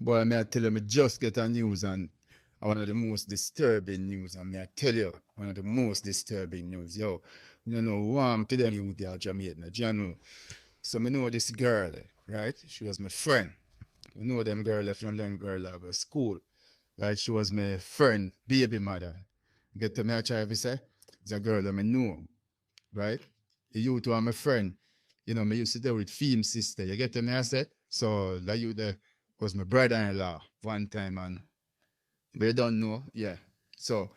Boy, may I tell you, me just get a news and one of the most disturbing news. And may I tell you, one of the most disturbing news. Yo, you know, to them youth there, Jamaica. Do you know? So me know this girl, right? She was my friend. You know them girl from them girl at school. Right? She was my friend, baby mother. Get to me I try to say? It's a girl that I know, right? The youth were my friend. You know, me used to deal with film sister. You get to me I say? So that you there was my brother-in-law one time and but you don't know, yeah. So,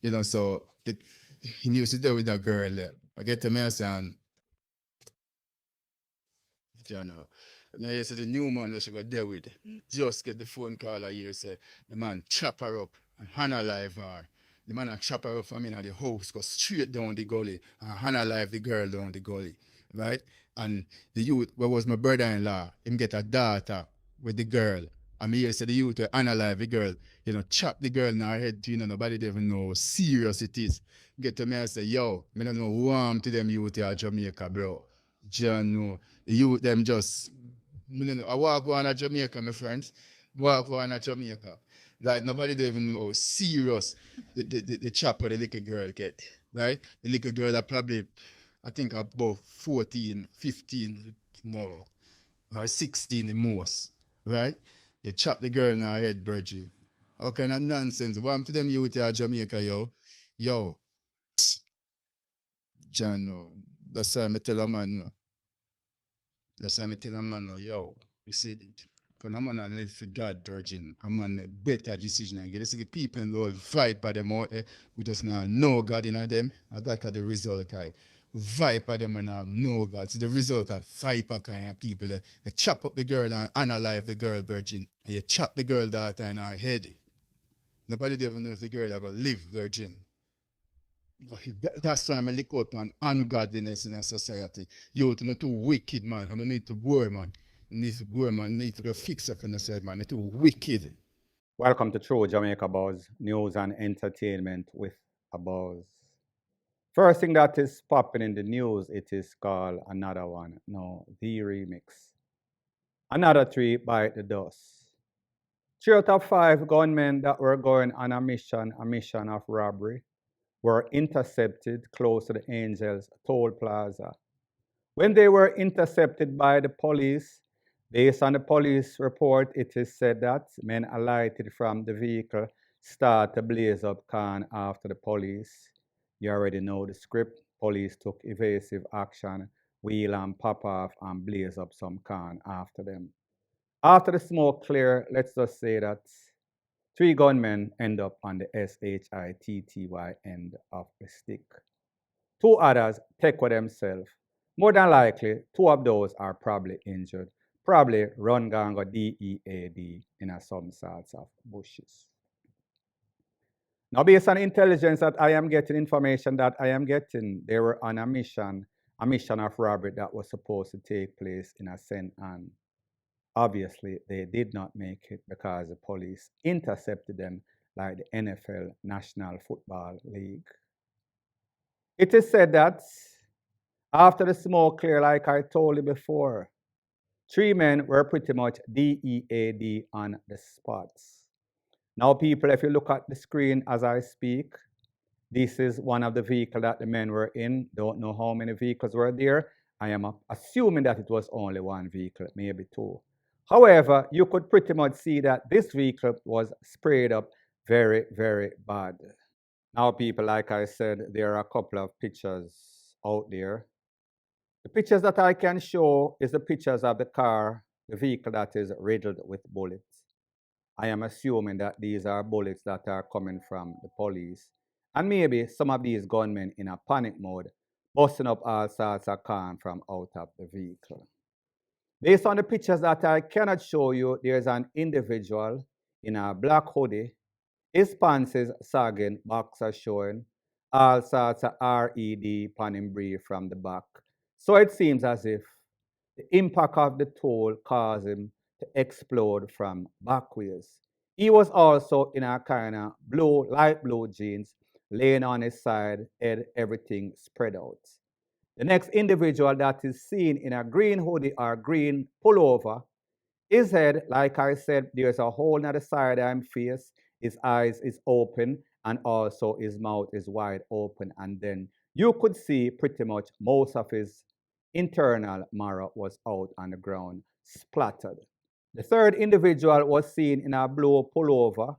you know, so he used to deal with that girl there. I get to me I say and you know. Now you see the new man that she got there with. Just get the phone call I hear say the man chop her up and Hannah live her. The man a chop her up from in the house, go straight down the gully and Hannah live the girl down the gully. Right? And the youth, where was my brother-in-law, him get a daughter with the girl. And me here say the youth will analyze the girl, you know, chop the girl in her head, you know, nobody even know how serious it is. Get to me and say, yo, me don't know warm to them youth here at Jamaica, bro. John, no. The youth them just, me don't know. I walk on at Jamaica, my friends. Walk on at Jamaica. Like nobody don't even know how serious the chopper the little girl get. Right? The little girl that probably I think about 14, 15 more, or 16 the most, right? You chop the girl in her head, Bridgie. How kind of nonsense? What happened to them youth here at Jamaica, yo? Yo, John, no. That's why I tell a man, no. That's why I tell a man, no, yo, you see it? Because I'm gonna live for God, Virgin. I'm gonna better decision and get this the people in the world fight by them out there. We just now know God in them. And that's the result, guy. Viper them and no God. So the result of viper kind of people. They chop up the girl and analyze the girl, Virgin. And you chop the girl daughter in her head. Nobody even know if the girl ever live, Virgin. That's why I'm look out on ungodliness in a society. Youth not too wicked, man. I don't need to worry, man. You need to worry, man. You need to go fix up on yourself, man. You're too wicked. Welcome to True Jamaica Buzz, news and entertainment with a buzz. First thing that is popping in the news, it is called Another One. No, the remix. Another three bite the dust. Three out of five gunmen that were going on a mission of robbery, were intercepted close to the Angels Toll Plaza. When they were intercepted by the police, based on the police report, it is said that men alighted from the vehicle, start to blaze up can after the police. You already know the script. Police took evasive action, wheel and pop off and blaze up some can after them. After the smoke clear, let's just say that three gunmen end up on the SHITTY end of the stick. Two others take for themselves. More than likely, two of those are probably injured, probably run gang or DEAD in some sorts of bushes. Now, based on intelligence that I am getting, information that I am getting, they were on a mission of robbery that was supposed to take place in a St. Anne. Obviously, they did not make it because the police intercepted them like the NFL National Football League. It is said that after the smoke cleared, like I told you before, three men were pretty much DEAD on the spots. Now, people, if you look at the screen as I speak, this is one of the vehicles that the men were in. Don't know how many vehicles were there. I am assuming that it was only one vehicle, maybe two. However, you could pretty much see that this vehicle was sprayed up very, very bad. Now, people, like I said, there are a couple of pictures out there. The pictures that I can show is the pictures of the car, the vehicle that is riddled with bullets. I am assuming that these are bullets that are coming from the police. And maybe some of these gunmen in a panic mode, busting up all sorts of can from out of the vehicle. Based on the pictures that I cannot show you, there's an individual in a black hoodie, his pants is sagging, boxers showing, all sorts of RED panning brief from the back. So it seems as if the impact of the toll caused him to explode from backways. He was also in a kind of blue, light blue jeans, laying on his side, head everything spread out. The next individual that is seen in a green hoodie or green pullover His head, like I said, there's a hole in the side of his face. His eyes is open and also his mouth is wide open. And then you could see pretty much most of his internal marrow was out on the ground, splattered. The third individual was seen in a blue pullover.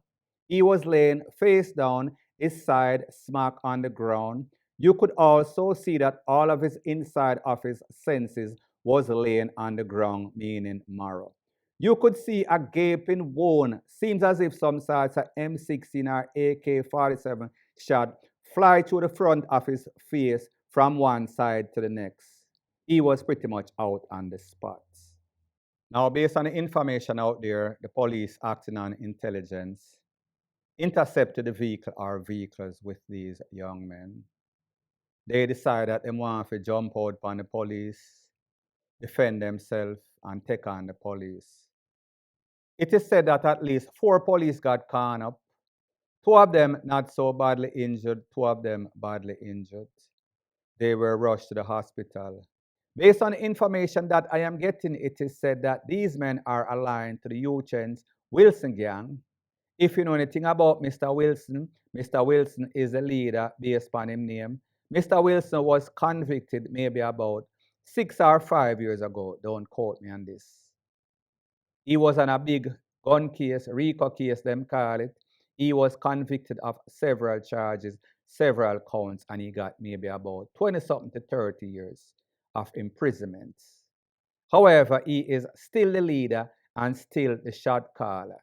He was laying face down, his side smack on the ground. You could also see that all of his inside of his senses was laying on the ground, meaning marrow. You could see a gaping wound. Seems as if some sorts of M16 or AK-47 shot fly through the front of his face from one side to the next. He was pretty much out on the spot. Now, based on the information out there, the police acting on intelligence intercepted the vehicle or vehicles with these young men. They decided that they want to jump out on the police, defend themselves, and take on the police. It is said that at least 4 police got caught up. 2 of them not so badly injured, 2 of them badly injured. They were rushed to the hospital. Based on the information that I am getting, it is said that these men are aligned to the Uchen's Wilson gang. If you know anything about Mr. Wilson is the leader based on his name. Mr. Wilson was convicted maybe about 6 or 5 years ago. Don't quote me on this. He was on a big gun case, RICO case, them call it. He was convicted of several charges, several counts, and he got maybe about 20-something to 30 years of imprisonment. However, he is still the leader and still the shot caller.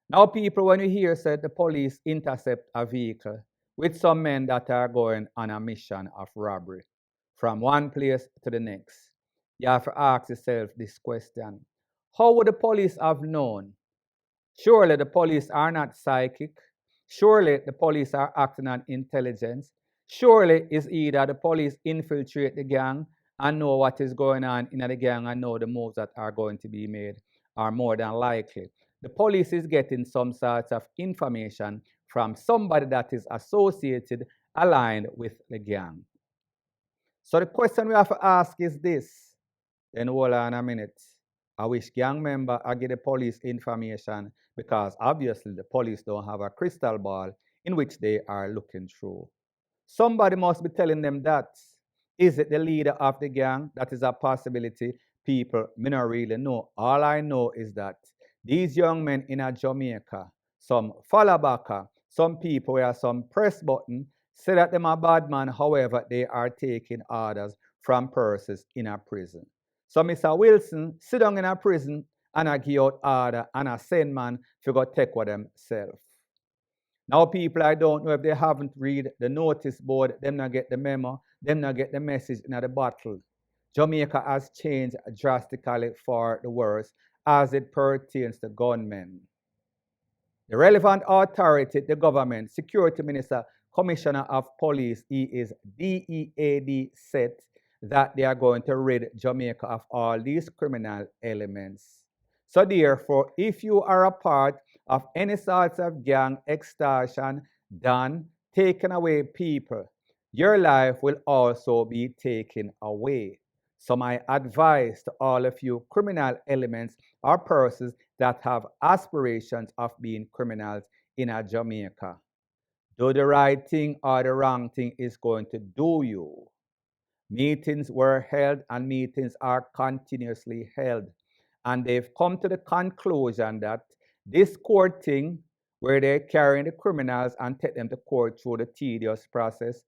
Now, people, when you hear said the police intercept a vehicle with some men that are going on a mission of robbery from one place to the next, you have to ask yourself this question. How would the police have known? Surely the police are not psychic. Surely the police are acting on intelligence. Surely it's either the police infiltrate the gang and know what is going on in the gang and know the moves that are going to be made, are more than likely. The police is getting some sort of information from somebody that is associated, aligned with the gang. So the question we have to ask is this. Then hold on a minute. I wish gang member I get the police information because obviously the police don't have a crystal ball in which they are looking through. Somebody must be telling them that. Is it the leader of the gang? That is a possibility. People, me not really know. All I know is that these young men in a Jamaica, some fallbacker, some people where some press button, say that them a bad man, however, they are taking orders from persons in a prison. So Mr. Wilson sit down in a prison and I give out order and I send man to go take with themselves. Now, people, I don't know if they haven't read the notice board, them not get the memo, them not get the message in the bottle. Jamaica has changed drastically for the worse as it pertains to gunmen. The relevant authority, the government, Security Minister, Commissioner of Police, he is DEAD, said that they are going to rid Jamaica of all these criminal elements. So therefore, if you are a part of any sort of gang extortion done, taking away people, your life will also be taken away. So my advice to all of you criminal elements or persons that have aspirations of being criminals in a Jamaica, do the right thing or the wrong thing is going to do you. Meetings were held and meetings are continuously held. And they've come to the conclusion that this court thing, where they're carrying the criminals and take them to court through the tedious process,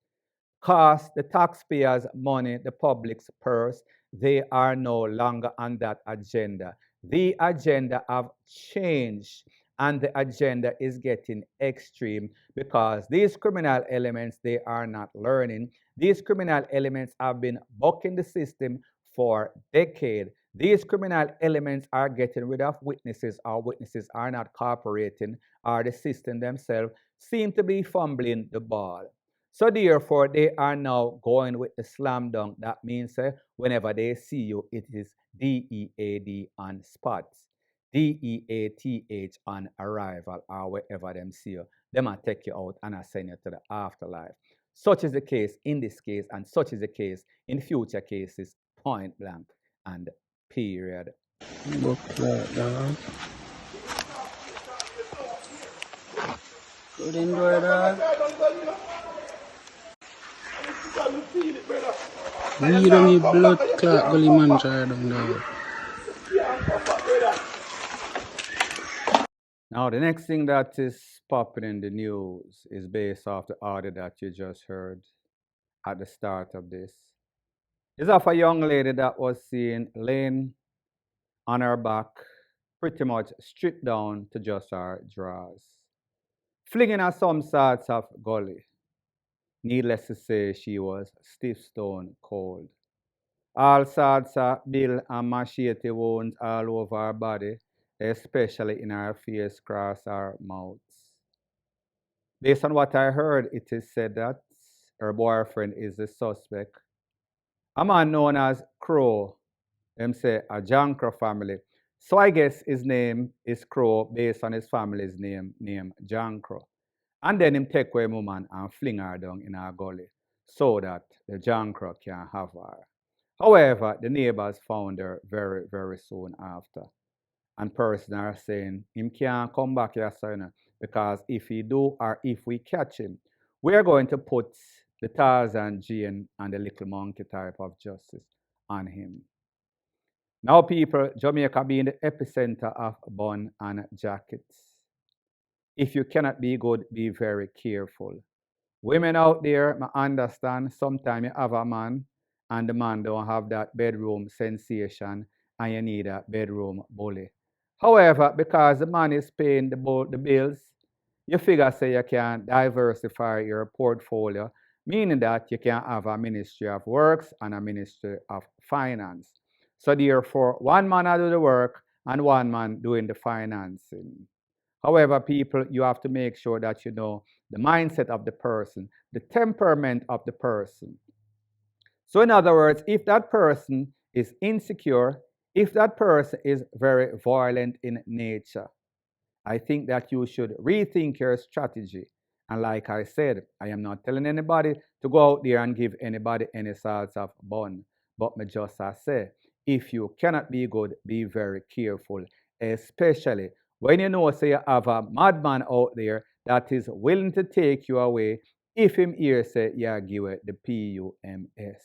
cost the taxpayers money, the public's purse. They are no longer on that agenda. The agenda have changed and the agenda is getting extreme because these criminal elements, they are not learning. These criminal elements have been bucking the system for decades. These criminal elements are getting rid of witnesses, or witnesses are not cooperating, or the system themselves seem to be fumbling the ball. So therefore, they are now going with the slam dunk. That means whenever they see you, it is DEAD on spots, DEATH on arrival, or wherever them see you. They might take you out and I send you to the afterlife. Such is the case in this case, and such is the case in future cases, point blank and period. Book like dog. Good indoor dog. Read on me blood clot gully man try down dog. Now, the next thing that is popping in the news is based off the audio that you just heard at the start of this. It's of a young lady that was seen laying on her back, pretty much stripped down to just her drawers, flinging her some sorts of gully. Needless to say, she was stiff stone cold. All sorts of bill and machete wounds all over her body, especially in her face, across her mouth. Based on what I heard, it is said that her boyfriend is the suspect. A man known as Crow, him say a Jankro family. So I guess his name is Crow based on his family's name Jankro. And then him take away woman and fling her down in her gully so that the Jankro can have her. However, the neighbors found her very, very soon after. And person are saying him can't come back here, son, because if he do or if we catch him, we are going to put the Tarzan Jane and the little monkey type of justice on him. Now, people, Jamaica being the epicenter of bun and jackets. If you cannot be good, be very careful. Women out there, I understand sometimes you have a man and the man don't have that bedroom sensation and you need a bedroom bully. However, because the man is paying the bills, you figure say you can diversify your portfolio, meaning that you can have a ministry of works and a ministry of finance. So therefore, one man do the work and one man doing the financing. However, people, you have to make sure that you know the mindset of the person, the temperament of the person. So, in other words, if that person is insecure, if that person is very violent in nature, I think that you should rethink your strategy. And like I said, I am not telling anybody to go out there and give anybody any sorts of bun. But me just I say, if you cannot be good, be very careful, especially when you know say you have a madman out there that is willing to take you away if him here say yeah give it the PUMS.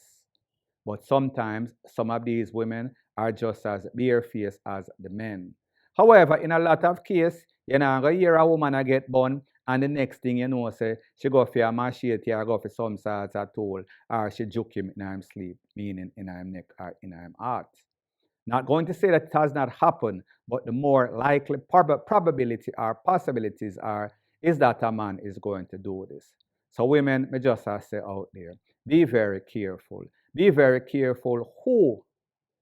But sometimes some of these women are just as barefaced as the men. However, in a lot of cases, you're not going to hear a woman a get bun and the next thing you know, say, she go for a machete or go for some sort of tool or she juke him in her sleep, meaning in her neck or in her heart. Not going to say that it has not happened, but the more likely probability or possibilities are is that a man is going to do this. So women, me just say out there, be very careful. Be very careful who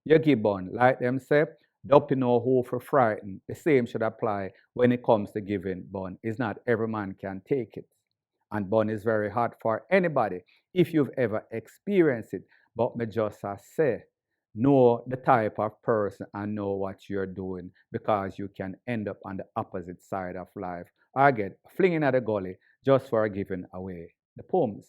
you give bun. Like them say, don't you know who for frighten. The same should apply when it comes to giving bun. It's not every man can take it. And bun is very hard for anybody if you've ever experienced it. But me just say, know the type of person and know what you're doing because you can end up on the opposite side of life or get flinging at the gully just for giving away the poems.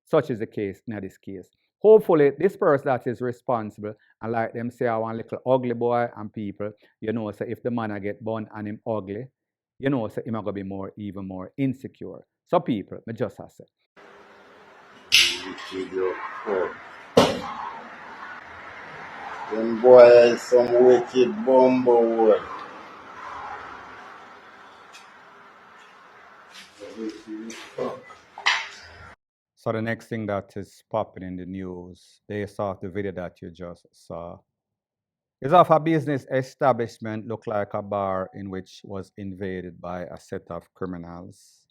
Such is the case in this case. Hopefully, this person that is responsible, and like them say, I want little ugly boy and people, you know, so if the man I get born and him ugly, you know, so him gonna be more, even more insecure. So people, me just have say. Them boys some wicked bumble. So the next thing that is popping in the news, based off the video that you just saw, is of a business establishment look like a bar in which was invaded by a set of criminals.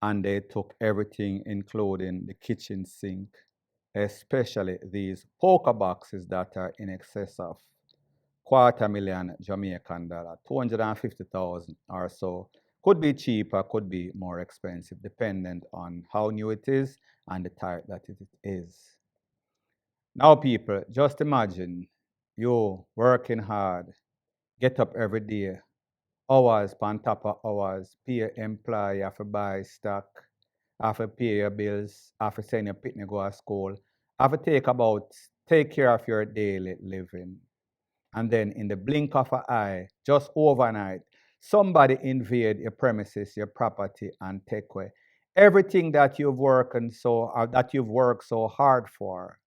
And they took everything, including the kitchen sink, especially these poker boxes that are in excess of $250,000 Jamaican dollar, 250,000 or so. Could be cheaper, could be more expensive, dependent on how new it is and the type that it is. Now, people, just imagine you working hard, get up every day, hours on top of hours, pay your employee, have to buy stock, have to pay your bills, have to send your picnic go to school, have to take care of your daily living. And then in the blink of an eye, just overnight, somebody invade your premises, your property, and take away everything that you've worked so hard for.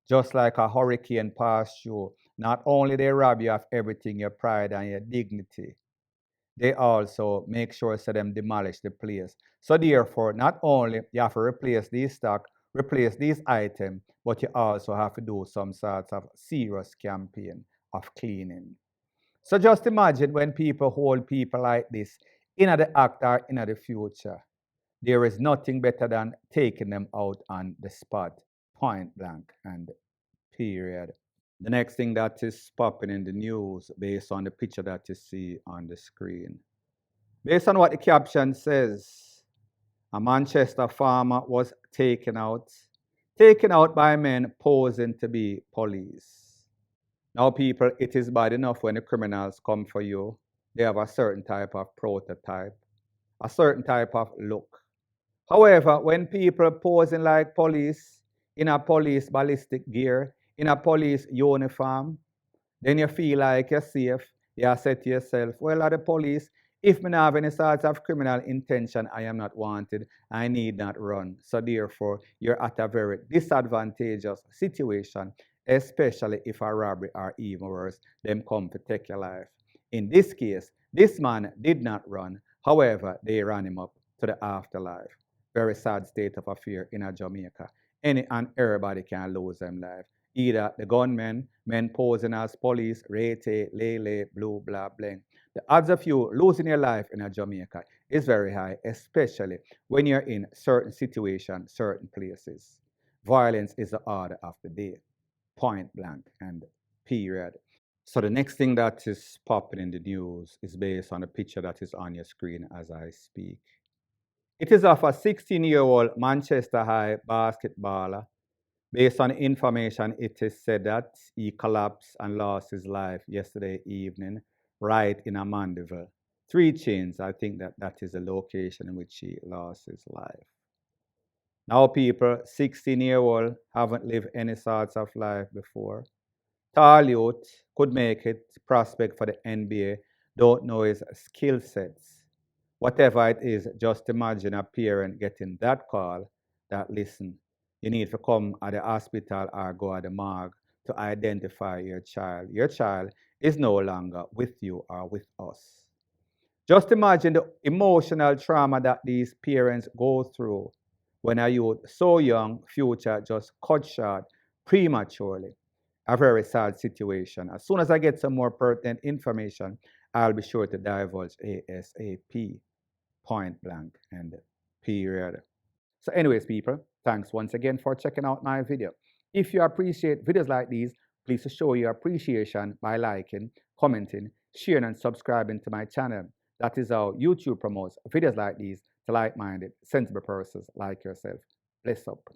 Just like a hurricane passed through, not only they rob you of everything, your pride and your dignity, they also make sure so them demolish the place. So therefore, not only you have to replace these stock, replace these items, but you also have to do some sort of serious campaign of cleaning. So just imagine when people hold people like this in the act or in the future. There is nothing better than taking them out on the spot, point blank and period. The next thing that is popping in the news based on the picture that you see on the screen. Based on what the caption says, a Manchester farmer was taken out by men posing to be police. Now, people, it is bad enough when the criminals come for you. They have a certain type of prototype, a certain type of look. However, when people posing like police, in a police ballistic gear, in a police uniform, then you feel like you're safe. You say to yourself, well, at the police, if me not have any sort of criminal intention, I am not wanted. I need not run. So therefore, you're at a very disadvantageous situation, especially if a robbery or even worse, them come to take your life. In this case, this man did not run. However, they ran him up to the afterlife. Very sad state of affair in Jamaica. Any and everybody can lose them life. Either the gunmen, men posing as police, rete, lele, blue, blah, bling. The odds of you losing your life in Jamaica is very high, especially when you're in certain situations, certain places. Violence is the order of the day, point blank and period. So the next thing that is popping in the news is based on the picture that is on your screen as I speak. It is of a 16-year-old Manchester High basketballer. Based on information, it is said that he collapsed and lost his life yesterday evening, right in a Mandeville. 3 Chains, I think that is the location in which he lost his life. Now, people, 16-year-old haven't lived any sorts of life before. Tall youth could make it, prospect for the NBA, don't know his skill sets. Whatever it is, just imagine a parent getting that call that, listen, you need to come at the hospital or go at the morgue to identify your child. Your child is no longer with you or with us. Just imagine the emotional trauma that these parents go through when a youth so young, future just cut short prematurely. A very sad situation. As soon as I get some more pertinent information, I'll be sure to divulge ASAP, point blank and period. So anyways, people, thanks once again for checking out my video. If you appreciate videos like these, please show your appreciation by liking, commenting, sharing, and subscribing to my channel. That is how YouTube promotes videos like these to like-minded, sensible persons like yourself. Bless up.